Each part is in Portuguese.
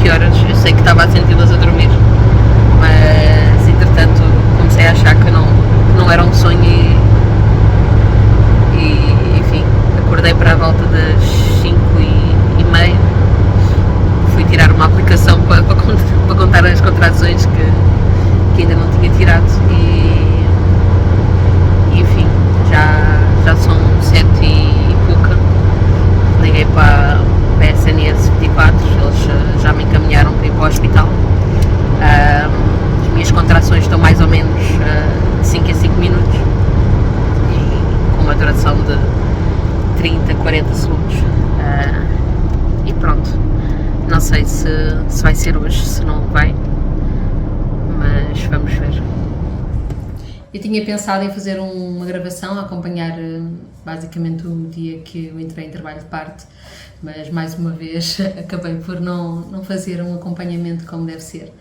7 horas. Eu sei que estava a senti-las a dormir, mas entretanto comecei a achar que não era um sonho e enfim, acordei para a volta das 5h30. Fui tirar uma aplicação para contar as contrações que ainda não tinha tirado e enfim, já são 7 e pouca. Liguei para a SNS 24, eles já me encaminharam para ir para o hospital. As minhas contrações estão mais ou menos de 5 a 5 minutos e com uma duração de 30, 40 segundos. E pronto, não sei se vai ser hoje, se não vai, mas vamos ver. Eu tinha pensado em fazer uma gravação a acompanhar basicamente o dia que eu entrei em trabalho de parte, mas mais uma vez acabei por não fazer um acompanhamento como deve ser.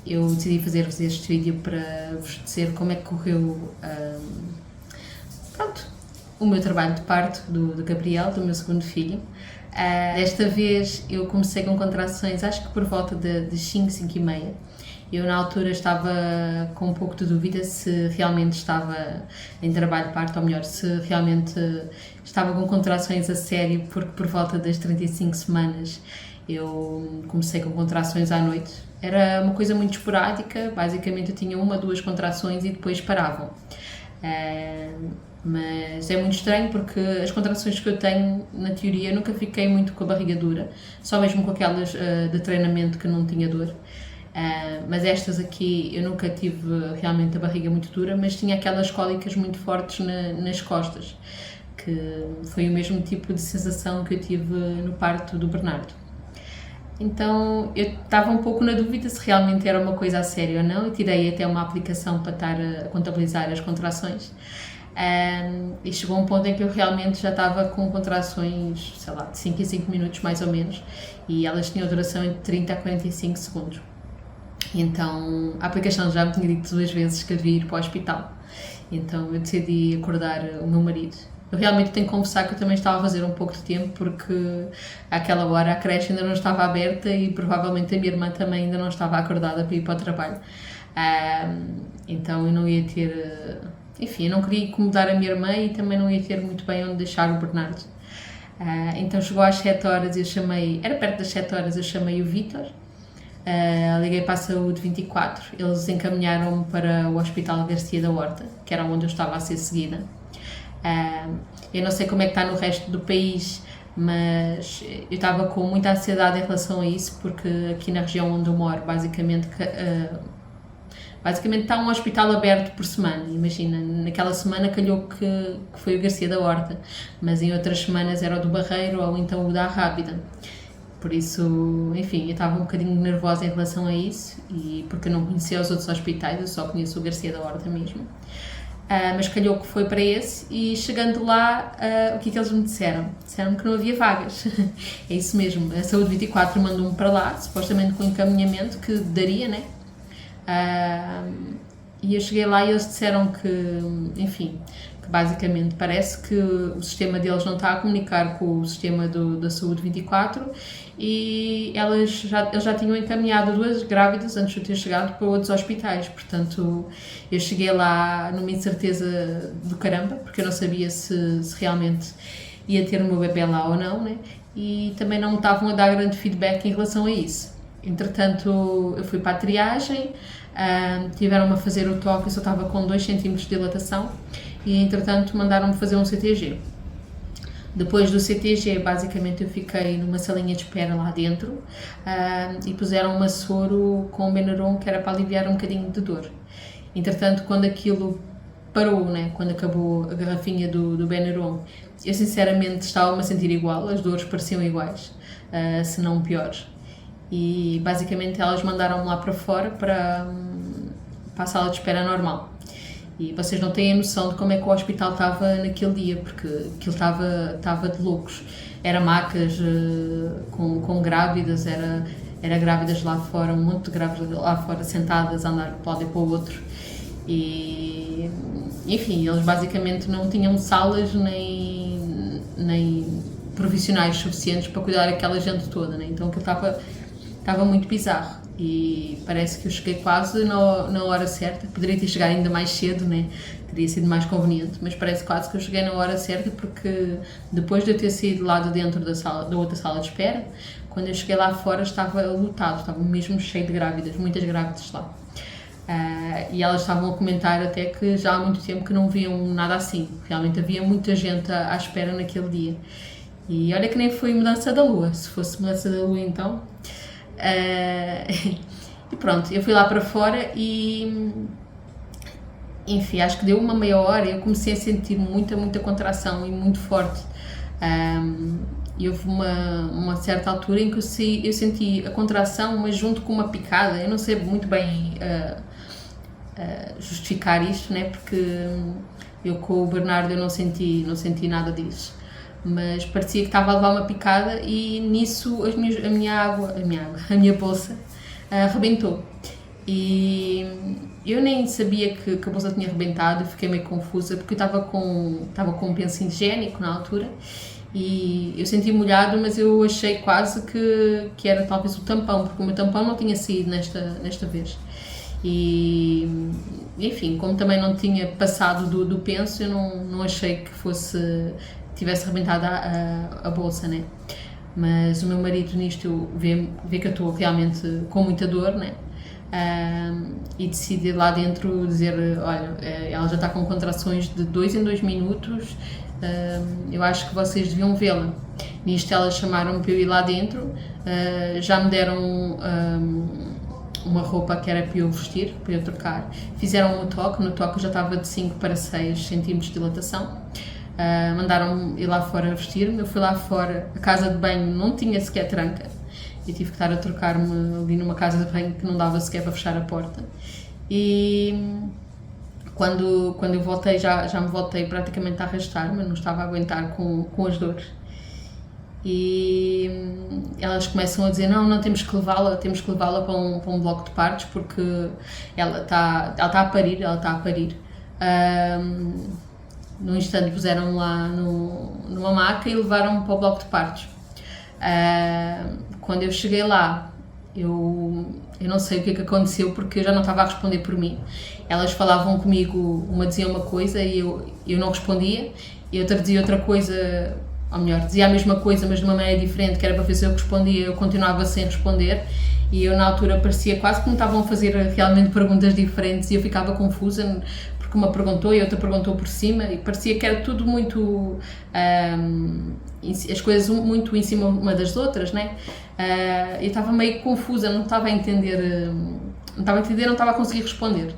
Eu decidi fazer-vos este vídeo para vos dizer como é que correu o meu trabalho de parto do Gabriel, do meu segundo filho. Desta vez eu comecei com contrações, acho que por volta de 5, 5h30. Eu na altura estava com um pouco de dúvida se realmente estava em trabalho de parto, ou melhor, se realmente estava com contrações a sério, porque por volta das 35 semanas eu comecei com contrações à noite. Era uma coisa muito esporádica, basicamente eu tinha 1 ou 2 contrações e depois paravam. Mas é muito estranho porque as contrações que eu tenho, na teoria, nunca fiquei muito com a barriga dura, só mesmo com aquelas de treinamento que não tinha dor. Mas estas aqui eu nunca tive realmente a barriga muito dura, mas tinha aquelas cólicas muito fortes nas costas, que foi o mesmo tipo de sensação que eu tive no parto do Bernardo. Então eu estava um pouco na dúvida se realmente era uma coisa a sério ou não, e tirei até uma aplicação para estar a contabilizar as contrações. E chegou um ponto em que eu realmente já estava com contrações, sei lá, de 5 a 5 minutos mais ou menos, e elas tinham duração entre 30 a 45 segundos. Então a aplicação já me tinha dito 2 vezes que havia ir para o hospital, então eu decidi acordar o meu marido. Eu realmente tenho que confessar que eu também estava a fazer um pouco de tempo, porque àquela hora a creche ainda não estava aberta e provavelmente a minha irmã também ainda não estava acordada para ir para o trabalho. Então eu não ia ter... Enfim, eu não queria incomodar a minha irmã e também não ia ter muito bem onde deixar o Bernardo. Então chegou às 7 horas e eu chamei... Era perto das 7 horas, eu chamei o Vítor. Liguei para a Saúde 24, eles encaminharam-me para o Hospital Garcia da Horta, que era onde eu estava a ser seguida. Eu não sei como é que está no resto do país, mas eu estava com muita ansiedade em relação a isso, porque aqui na região onde eu moro, basicamente está um hospital aberto por semana. Imagina, naquela semana calhou que foi o Garcia da Horta, mas em outras semanas era o do Barreiro ou então o da Rábida. Por isso, enfim, eu estava um bocadinho nervosa em relação a isso, e porque eu não conhecia os outros hospitais, eu só conheço o Garcia da Horta mesmo. Mas calhou que foi para esse, e chegando lá, o que é que eles me disseram? Disseram-me que não havia vagas. É isso mesmo, a Saúde 24 mandou-me para lá, supostamente com encaminhamento que daria, né? E eu cheguei lá e eles disseram que, enfim, que basicamente parece que o sistema deles não está a comunicar com o sistema da Saúde 24, e eles já tinham encaminhado 2 grávidas antes de eu ter chegado para outros hospitais. Portanto, eu cheguei lá numa incerteza do caramba, porque eu não sabia se realmente ia ter o meu bebê lá ou não, né? E também não estavam a dar grande feedback em relação a isso. Entretanto, eu fui para a triagem, tiveram-me a fazer o toque, eu só estava com 2 cm de dilatação, e entretanto mandaram-me fazer um CTG. Depois do CTG, basicamente eu fiquei numa salinha de espera lá dentro, e puseram uma soro com Benuron, que era para aliviar um bocadinho de dor. Entretanto, quando aquilo parou, né, quando acabou a garrafinha do Benuron, eu sinceramente estava-me a sentir igual, as dores pareciam iguais, se não piores. E basicamente elas mandaram-me lá para fora para a sala de espera normal. E vocês não têm a noção de como é que o hospital estava naquele dia, porque aquilo estava de loucos. Era macas com grávidas, era grávidas lá fora, um monte de grávidas lá fora sentadas a andar para um lado e para o outro. E, enfim, eles basicamente não tinham salas nem profissionais suficientes para cuidar daquela gente toda, né? Então aquilo estava muito bizarro. E parece que eu cheguei quase na hora certa. Poderia ter chegado ainda mais cedo, né? Teria sido mais conveniente, mas parece quase que eu cheguei na hora certa, porque depois de eu ter saído lá de dentro da outra sala de espera, quando eu cheguei lá fora estava lotado, estava mesmo cheio de grávidas, muitas grávidas lá. E elas estavam a comentar até que já há muito tempo que não viam nada assim. Realmente havia muita gente à espera naquele dia. E olha que nem foi mudança da lua. Se fosse mudança da lua, então. E pronto, eu fui lá para fora e. Enfim, acho que deu uma meia hora e eu comecei a sentir muita contração e muito forte. E houve uma certa altura em que eu senti a contração, mas junto com uma picada. Eu não sei muito bem justificar isto, né? Porque eu com o Bernardo eu não senti nada disso. Mas parecia que estava a levar uma picada e nisso a minha bolsa arrebentou. E eu nem sabia que a bolsa tinha arrebentado, fiquei meio confusa porque eu estava com um penso higiênico na altura e eu senti molhado, mas eu achei quase que era talvez o tampão, porque o meu tampão não tinha saído nesta vez. E enfim, como também não tinha passado do penso, eu não achei que tivesse arrebentado a bolsa, né? Mas o meu marido nisto vê que eu estou realmente com muita dor, né? E decide lá dentro dizer, olha, ela já está com contrações de 2 em 2 minutos, eu acho que vocês deviam vê-la. Nisto elas chamaram-me para eu ir lá dentro, já me deram uma roupa que era para eu vestir, para eu trocar, fizeram um toque, no toque eu já estava de 5 para 6 centímetros de dilatação. Mandaram-me ir lá fora vestir-me, eu fui lá fora, a casa de banho não tinha sequer tranca, eu tive que estar a trocar-me ali numa casa de banho que não dava sequer para fechar a porta. E quando eu voltei, já me voltei praticamente a arrastar, mas não estava a aguentar com as dores. E elas começam a dizer, não temos que levá-la para um bloco de partos, porque ela está a parir. No instante puseram-me lá numa maca e levaram-me para o bloco de partos. Quando eu cheguei lá, eu não sei o que é que aconteceu, porque eu já não estava a responder por mim. Elas falavam comigo, uma dizia uma coisa e eu não respondia, e outra dizia outra coisa, ou melhor, dizia a mesma coisa, mas de uma maneira diferente, que era para ver se eu respondia, eu continuava sem responder, e eu na altura parecia quase que me estavam a fazer realmente perguntas diferentes e eu ficava confusa, porque uma perguntou e outra perguntou por cima, e parecia que era tudo muito, as coisas muito em cima uma das outras, né? Eu estava meio confusa, não estava a entender, não estava a conseguir responder.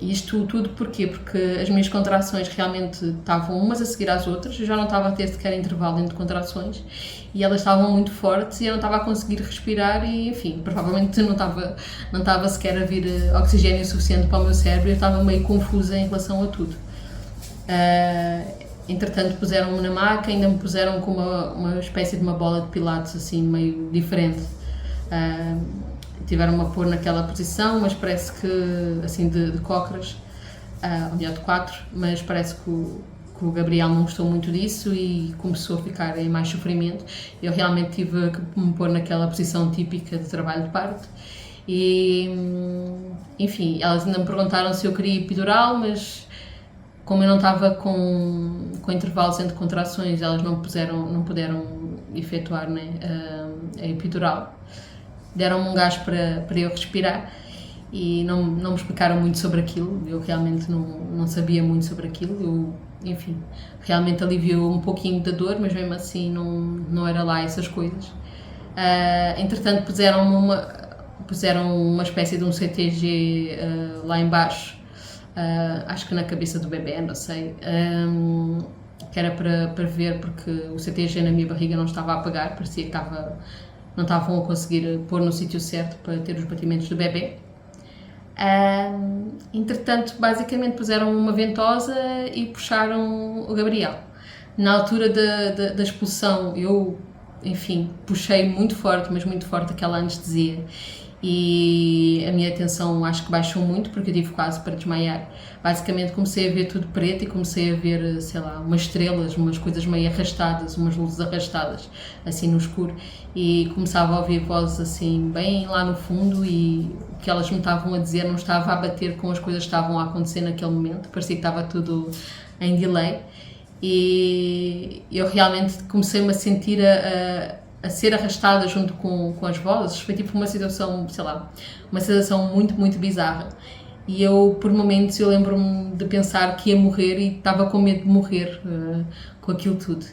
Isto tudo porquê? Porque as minhas contrações realmente estavam umas a seguir às outras, eu já não estava a ter sequer intervalo entre contrações e elas estavam muito fortes e eu não estava a conseguir respirar e, enfim, provavelmente não estava sequer a vir oxigênio suficiente para o meu cérebro e eu estava meio confusa em relação a tudo. Entretanto puseram-me na maca, ainda me puseram com uma espécie de uma bola de pilates assim meio diferente. Tiveram-me a pôr naquela posição, mas parece que, assim, de cócoras, ou melhor, de 4, mas parece que o Gabriel não gostou muito disso e começou a ficar em mais sofrimento. Eu realmente tive que me pôr naquela posição típica de trabalho de parto. E, enfim, elas ainda me perguntaram se eu queria epidural, mas como eu não estava com intervalos entre contrações, elas não puderam efetuar, né, a epidural. Deram-me um gás para eu respirar e não me explicaram muito sobre aquilo, eu realmente não sabia muito sobre aquilo, enfim, realmente aliviou um pouquinho da dor, mas mesmo assim não era lá essas coisas. Entretanto puseram uma espécie de um CTG lá embaixo, acho que na cabeça do bebê, não sei, que era para ver, porque o CTG na minha barriga não estava a pegar, parecia que não estavam a conseguir pôr no sítio certo para ter os batimentos do bebê. Entretanto, basicamente puseram uma ventosa e puxaram o Gabriel. Na altura da expulsão, eu, enfim, puxei muito forte, mas muito forte aquela anestesia. e a minha atenção acho que baixou muito porque eu tive quase para desmaiar. Basicamente comecei a ver tudo preto e comecei a ver, sei lá, umas estrelas, umas coisas meio arrastadas, umas luzes arrastadas, assim no escuro, e começava a ouvir vozes assim bem lá no fundo, e o que elas me estavam a dizer não estava a bater com as coisas que estavam a acontecer naquele momento, parecia que estava tudo em delay, e eu realmente comecei-me a sentir a ser arrastada junto com as vozes. Foi tipo uma situação, sei lá, uma sensação muito, muito bizarra. E eu, por momentos, eu lembro-me de pensar que ia morrer e estava com medo de morrer com aquilo tudo.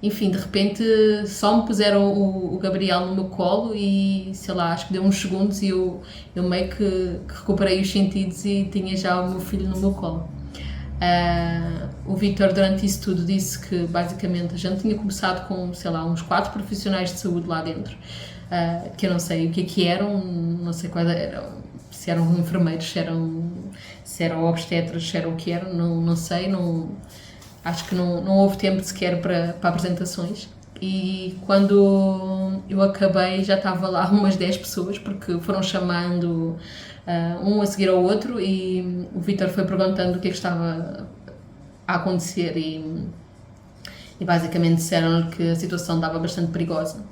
Enfim, de repente só me puseram o Gabriel no meu colo e, sei lá, acho que deu uns segundos e eu meio que recuperei os sentidos e tinha já o meu filho no meu colo. O Vítor, durante isso tudo, disse que basicamente a gente tinha começado com, sei lá, uns 4 profissionais de saúde lá dentro, que eu não sei o que eram, não sei quais eram, se eram enfermeiros, se eram obstetras, se eram o que eram, não sei, acho que não houve tempo sequer para apresentações. E quando eu acabei já estava lá umas 10 pessoas, porque foram chamando um a seguir ao outro, e o Vítor foi perguntando o que é que estava a acontecer, e basicamente disseram-lhe que a situação estava bastante perigosa.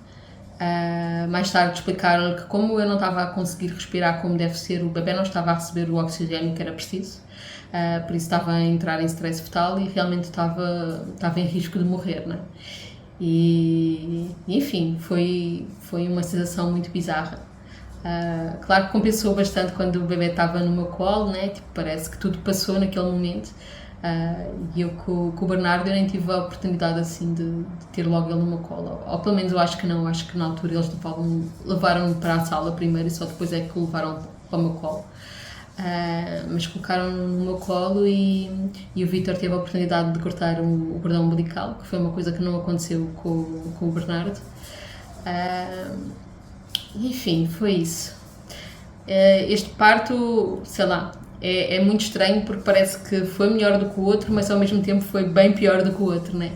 Mais tarde explicaram-lhe que, como eu não estava a conseguir respirar como deve ser, o bebê não estava a receber o oxigênio que era preciso, por isso estava a entrar em stress fetal e realmente estava em risco de morrer, não é? E enfim, foi uma sensação muito bizarra. Claro que compensou bastante quando o bebê estava no meu colo, né? Tipo, parece que tudo passou naquele momento. E eu com o Bernardo eu nem tive a oportunidade assim de ter logo ele no meu colo, ou pelo menos eu acho que não, acho que na altura eles levaram-me para a sala primeiro e só depois é que o levaram para o meu colo. Mas colocaram-no no meu colo e o Vítor teve a oportunidade de cortar o cordão umbilical, que foi uma coisa que não aconteceu com o Bernardo. Enfim, foi isso. Este parto, sei lá, é muito estranho porque parece que foi melhor do que o outro, mas ao mesmo tempo foi bem pior do que o outro, né?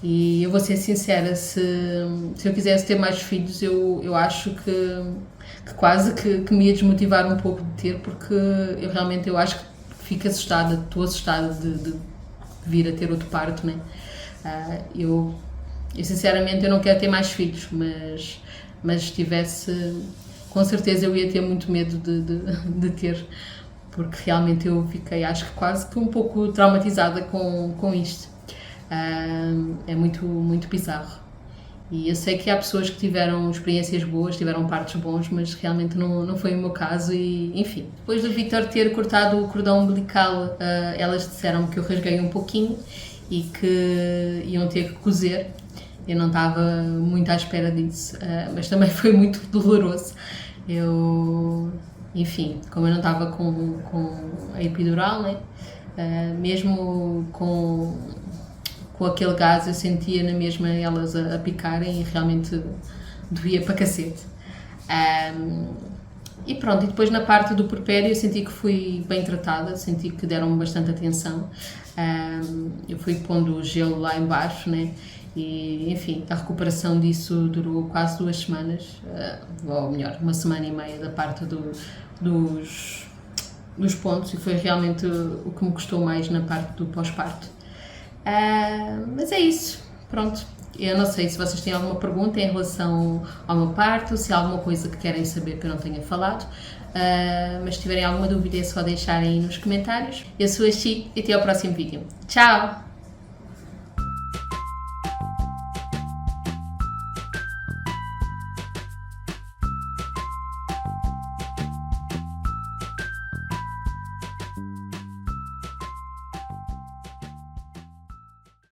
E eu vou ser sincera, se eu quisesse ter mais filhos, eu acho que quase que me ia desmotivar um pouco de ter, porque eu realmente acho que fico assustada, estou assustada de vir a ter outro parto, né? Eu sinceramente eu não quero ter mais filhos, mas se tivesse, com certeza eu ia ter muito medo de ter, porque realmente eu fiquei, acho que quase que um pouco traumatizada com isto. É muito, muito bizarro. E eu sei que há pessoas que tiveram experiências boas, tiveram partos bons, mas realmente não foi o meu caso. E enfim, depois do Vítor ter cortado o cordão umbilical, elas disseram que eu rasguei um pouquinho e que iam ter que cozer. Eu não estava muito à espera disso, mas também foi muito doloroso. Enfim, como eu não estava com a epidural, né? Mesmo com aquele gás, eu sentia na mesma elas a picarem e realmente doía para cacete. E pronto, e depois na parte do puerpério eu senti que fui bem tratada, senti que deram bastante atenção. Eu fui pondo o gelo lá embaixo, né? E enfim, a recuperação disso durou quase 2 semanas, ou melhor, 1 semana e meia da parte dos pontos, e foi realmente o que me custou mais na parte do pós-parto. Mas é isso, pronto. Eu não sei se vocês têm alguma pergunta em relação ao meu parto, se há alguma coisa que querem saber que eu não tenha falado, mas se tiverem alguma dúvida é só deixarem aí nos comentários. Eu sou a Chi e até ao próximo vídeo. Tchau!